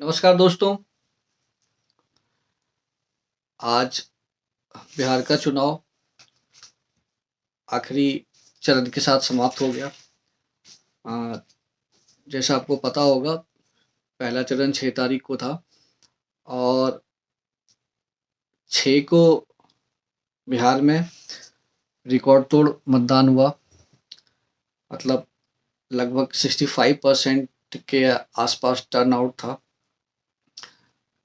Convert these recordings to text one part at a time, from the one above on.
नमस्कार दोस्तों। आज बिहार का चुनाव आखिरी चरण के साथ समाप्त हो गया। अ, जैसा आपको पता होगा, पहला चरण 6 तारीख को था और 6 को बिहार में रिकॉर्ड तोड़ मतदान हुआ। मतलब लगभग 65% के आसपास टर्नआउट था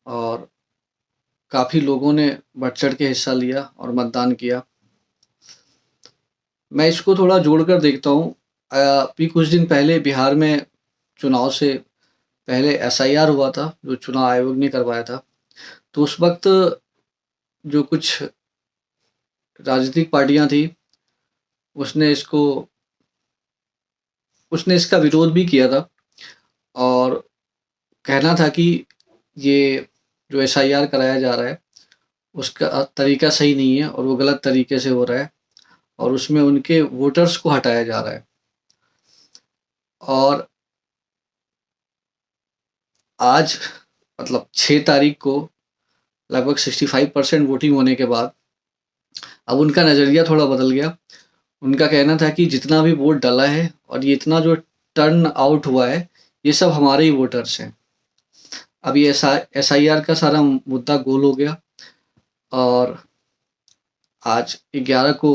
और काफ़ी लोगों ने बढ़-चढ़ के हिस्सा लिया और मतदान किया। मैं इसको थोड़ा जोड़कर देखता हूँ। अभी कुछ दिन पहले बिहार में चुनाव से पहले एसआईआर हुआ था, जो चुनाव आयोग ने करवाया था। तो उस वक़्त जो कुछ राजनीतिक पार्टियाँ थी, उसने इसको उसने इसका विरोध भी किया था और कहना था कि ये जो एसआईआर कराया जा रहा है, उसका तरीका सही नहीं है और वो गलत तरीके से हो रहा है और उसमें उनके वोटर्स को हटाया जा रहा है। और आज मतलब 6 तारीख को लगभग 65% वोटिंग होने के बाद अब उनका नज़रिया थोड़ा बदल गया। उनका कहना था कि जितना भी वोट डाला है और ये इतना जो टर्न आउट हुआ है, ये सब हमारे ही वोटर्स हैं। अब ये एसआईआर का सारा मुद्दा गोल हो गया और आज 11 को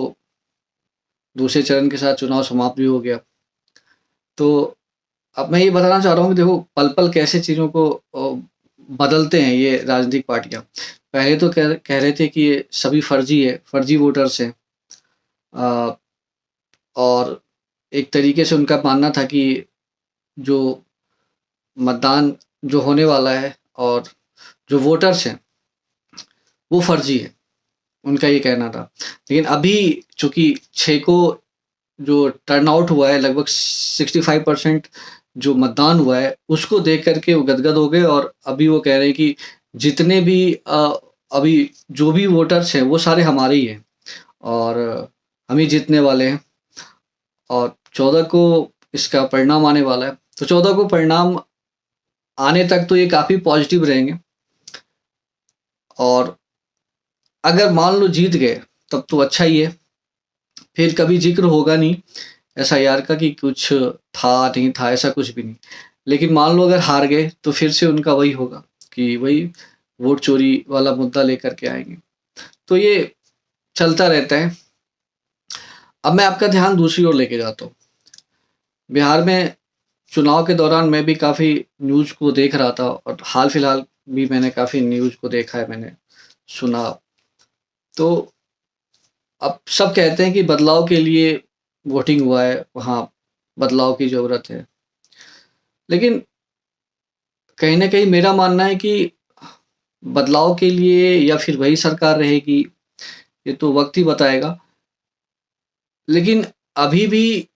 दूसरे चरण के साथ चुनाव समाप्त भी हो गया। तो अब मैं ये बताना चाह रहा हूँ कि देखो पल-पल कैसे चीज़ों को बदलते हैं ये राजनीतिक पार्टियाँ। पहले तो कह रहे थे कि ये सभी फर्जी है, फर्जी वोटर्स हैं। अ, और एक तरीके से उनका मानना था कि जो मतदान जो होने वाला है और जो वोटर्स हैं, वो फर्जी है, उनका ये कहना था। लेकिन अभी चूँकि 6 को जो टर्नआउट हुआ है, लगभग 65% जो मतदान हुआ है, उसको देख कर के वो गदगद हो गए और अभी वो कह रहे हैं कि जितने भी अभी जो भी वोटर्स हैं, वो सारे हमारे ही हैं और हम ही जीतने वाले हैं और 14 को इसका परिणाम आने वाला है। तो 14 को परिणाम आने तक तो ये काफ़ी पॉजिटिव रहेंगे और अगर मान लो जीत गए, तब तो अच्छा ही है। फिर कभी ज़िक्र होगा नहीं एसआईआर का कि कुछ था, नहीं था, ऐसा कुछ भी नहीं। लेकिन मान लो अगर हार गए, तो फिर से उनका वही होगा कि वही वोट चोरी वाला मुद्दा लेकर के आएँगे। तो ये चलता रहता है। अब मैं आपका ध्यान दूसरी ओर लेके जाता हूँ। बिहार में चुनाव के दौरान मैं भी काफ़ी न्यूज़ को देख रहा था और हाल-फिलहाल भी मैंने काफ़ी न्यूज़ को देखा है, मैंने सुना। तो अब सब कहते हैं कि बदलाव के लिए वोटिंग हुआ है, वहाँ बदलाव की ज़रूरत है। लेकिन कहीं न कहीं मेरा मानना है कि बदलाव के लिए या फिर वही सरकार रहेगी, ये तो वक़्त ही बताएगा। लेकिन अभी भी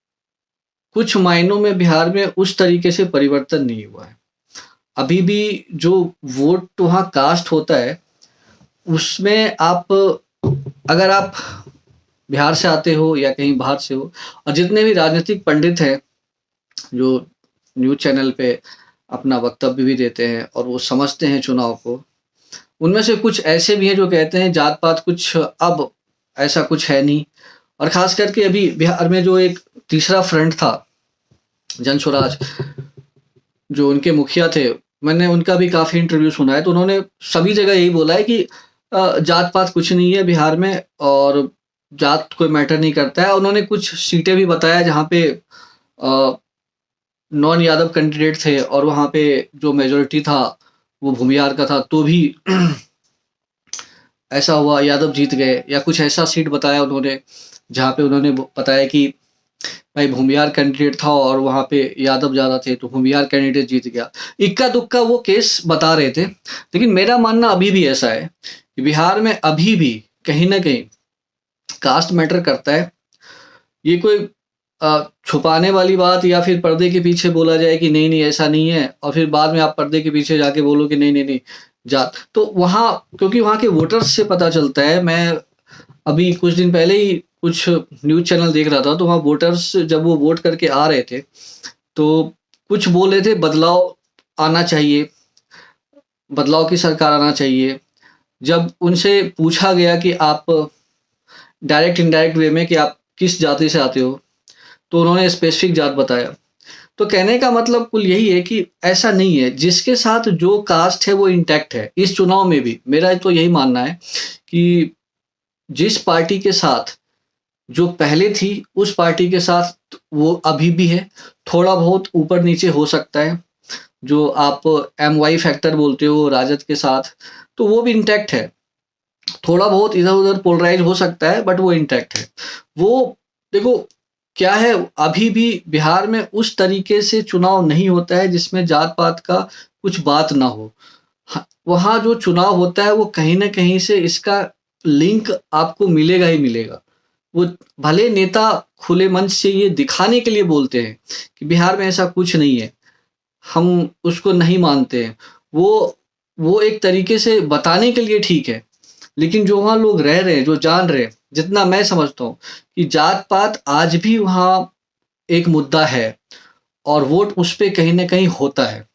कुछ मायनों में बिहार में उस तरीके से परिवर्तन नहीं हुआ है। अभी भी जो वोट वहाँ कास्ट होता है, उसमें अगर आप बिहार से आते हो या कहीं बाहर से हो और जितने भी राजनीतिक पंडित हैं, जो न्यूज़ चैनल पे अपना वक्तव्य भी देते हैं और वो समझते हैं चुनाव को, उनमें से कुछ ऐसे भी हैं जो कहते हैं जात-पात कुछ अब ऐसा कुछ है नहीं और ख़ास करके अभी बिहार में जो एक तीसरा फ्रंट था, जनसुराज, जो उनके मुखिया थे, मैंने उनका भी काफ़ी इंटरव्यू सुना है, तो उन्होंने सभी जगह यही बोला है कि जात-पात कुछ नहीं है बिहार में और जात कोई मैटर नहीं करता है। उन्होंने कुछ सीटें भी बताया जहाँ पे अ, नॉन यादव कैंडिडेट थे और वहाँ पे जो मेजॉरिटी था, वो भूमिहार का था, तो भी ऐसा हुआ यादव जीत गए या कुछ ऐसा सीट बताया उन्होंने, जहाँ पे उन्होंने बताया कि भाई भूमिहार कैंडिडेट था और वहाँ पे यादव ज़्यादा थे, तो भूमिहार कैंडिडेट जीत गया। इक्का-दुक्का वो केस बता रहे थे, लेकिन मेरा मानना अभी भी ऐसा है कि बिहार में अभी भी कहीं न कहीं कास्ट मैटर करता है। ये कोई छुपाने वाली बात या फिर पर्दे के पीछे बोला जाए कि नहीं, नहीं ऐसा नहीं है और फिर बाद में आप पर्दे के पीछे जाके बोलो कि नहीं, नहीं, नहीं जात। तो वहाँ क्योंकि वहाँ के वोटर्स से पता चलता है। मैं अभी कुछ दिन पहले ही कुछ न्यूज़ चैनल देख रहा था, तो वहाँ वोटर्स जब वो वोट करके आ रहे थे, तो कुछ बोल रहे थे बदलाव आना चाहिए बदलाव की सरकार आना चाहिए। जब उनसे पूछा गया कि आप डायरेक्ट इनडायरेक्ट वे में कि आप किस जाति से आते हो, तो उन्होंने स्पेसिफिक जात बताया। तो कहने का मतलब कुल यही है कि ऐसा नहीं है, जिसके साथ जो कास्ट है वो इंटैक्ट है। इस चुनाव में भी मेरा तो यही मानना है कि जिस पार्टी के साथ जो पहले थी, उस पार्टी के साथ वो अभी भी है। थोड़ा बहुत ऊपर नीचे हो सकता है, जो आप MY फैक्टर बोलते हो राजद के साथ, तो वो भी इंटैक्ट है। थोड़ा बहुत इधर-उधर पोलराइज़ हो सकता है, बट वो इंटैक्ट है। वो देखो क्या है, अभी भी बिहार में उस तरीके से चुनाव नहीं होता है जिसमें जात-पात का कुछ बात ना हो। वहाँ जो चुनाव होता है वो कहीं न कहीं से इसका लिंक आपको मिलेगा ही मिलेगा। वो भले नेता खुले मंच से ये दिखाने के लिए बोलते हैं कि बिहार में ऐसा कुछ नहीं है, हम उसको नहीं मानते हैं। वो एक तरीके से बताने के लिए ठीक है, लेकिन जो वहाँ लोग रह रहे हैं, जो जान रहे हैं, जितना मैं समझता हूँ कि जात-पात आज भी वहाँ एक मुद्दा है और वोट उस पे कहीं न कहीं होता है।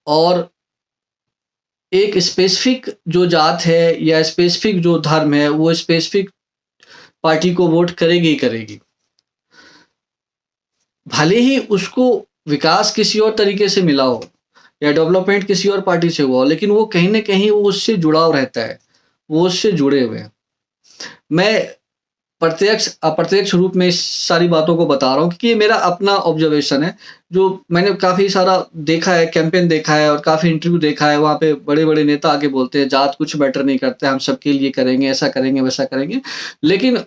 और एक स्पेसिफिक जो जात है या स्पेसिफिक जो धर्म है, वो स्पेसिफिक पार्टी को वोट करेगी ही करेगी। भले ही उसको विकास किसी और तरीके से मिला हो या डेवलपमेंट किसी और पार्टी से हुआ हो, लेकिन वो कहीं न कहीं वो उससे जुड़ाव रहता है, वो उससे जुड़े हुए हैं। मैं प्रत्यक्ष अप्रत्यक्ष रूप में इस सारी बातों को बता रहा हूँ क्योंकि ये मेरा अपना ऑब्जर्वेशन है, जो मैंने काफ़ी सारा देखा है, कैंपेन देखा है और काफ़ी इंटरव्यू देखा है। वहाँ पे बड़े-बड़े नेता आके बोलते हैं, जात कुछ मैटर नहीं करता है, हम सबके लिए करेंगे, ऐसा करेंगे, वैसा करेंगे। लेकिन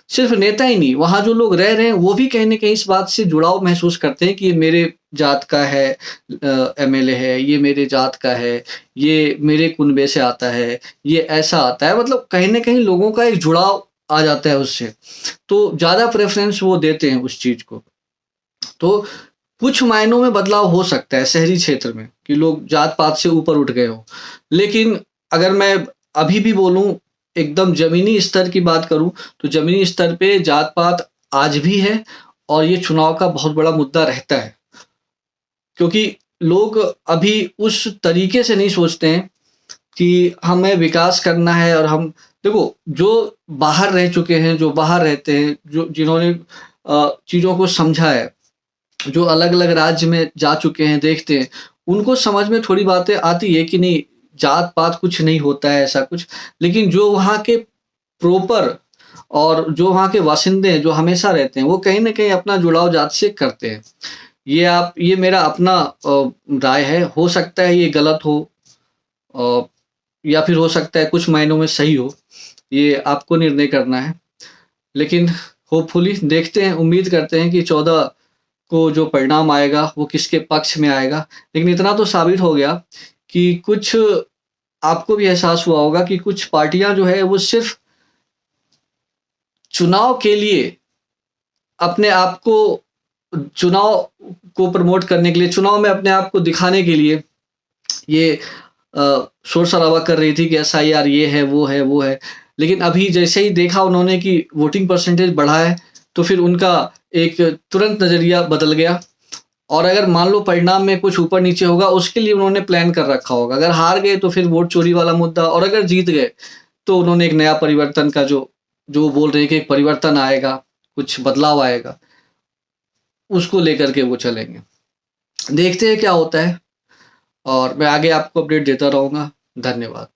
सिर्फ नेता ही नहीं, वहाँ जो लोग रह रहे हैं, वो भी कहीं न कहीं इस बात से जुड़ाव महसूस करते हैं कि ये मेरे जात का है, MLA है, ये मेरे जात का है, ये मेरे कुनबे से आता है, ये ऐसा आता है। मतलब कहीं न कहीं लोगों का एक जुड़ाव आ जाता है उससे, तो ज़्यादा प्रेफ़रेंस वो देते हैं उस चीज़ को। तो कुछ मायनों में बदलाव हो सकता है शहरी क्षेत्र में कि लोग जात-पात से ऊपर उठ गए हों। लेकिन अगर मैं अभी भी बोलूँ, एकदम ज़मीनी स्तर की बात करूँ, तो ज़मीनी स्तर पे जात-पात आज भी है और ये चुनाव का बहुत बड़ा मुद्दा रहता है। क्योंकि लोग अभी उस तरीके से नहीं सोचते हैं कि हमें विकास करना है और हम देखो, जो बाहर रह चुके हैं, जो बाहर रहते हैं, जो जिन्होंने चीज़ों को समझा है, जो अलग-अलग राज्य में जा चुके हैं, देखते हैं, उनको समझ में थोड़ी बातें आती है कि नहीं, जात-पात कुछ नहीं होता है ऐसा कुछ। लेकिन जो वहाँ के प्रॉपर और जो वहाँ के बासिंदे हैं, जो हमेशा रहते हैं, वो कहीं न कहीं अपना जुड़ाव जात से करते हैं। ये मेरा अपना राय है, हो सकता है ये गलत हो अ, या फिर हो सकता है कुछ मायनों में सही हो, ये आपको निर्णय करना है। लेकिन होपफुली देखते हैं, उम्मीद करते हैं कि 14 को जो परिणाम आएगा, वो किसके पक्ष में आएगा। लेकिन इतना तो साबित हो गया कि कुछ आपको भी एहसास हुआ होगा कि कुछ पार्टियाँ जो है, वो सिर्फ़ चुनाव के लिए अपने आप को चुनाव को प्रमोट करने के लिए, चुनाव में अपने आप को दिखाने के लिए ये शोर-शराबा कर रही थी कि SIR ये है, वो है, वो है। लेकिन अभी जैसे ही देखा उन्होंने कि वोटिंग परसेंटेज बढ़ा है, तो फिर उनका एक तुरंत नज़रिया बदल गया और अगर मान लो परिणाम में कुछ ऊपर-नीचे होगा, उसके लिए उन्होंने प्लान कर रखा होगा। अगर हार गए तो फिर वोट चोरी वाला मुद्दा और अगर जीत गए, तो उन्होंने एक नया परिवर्तन का जो जो बोल रहे हैं कि एक परिवर्तन आएगा, कुछ बदलाव आएगा, उसको लेकर के वो चलेंगे। देखते हैं क्या होता है और मैं आगे आपको अपडेट देता रहूँगा। धन्यवाद।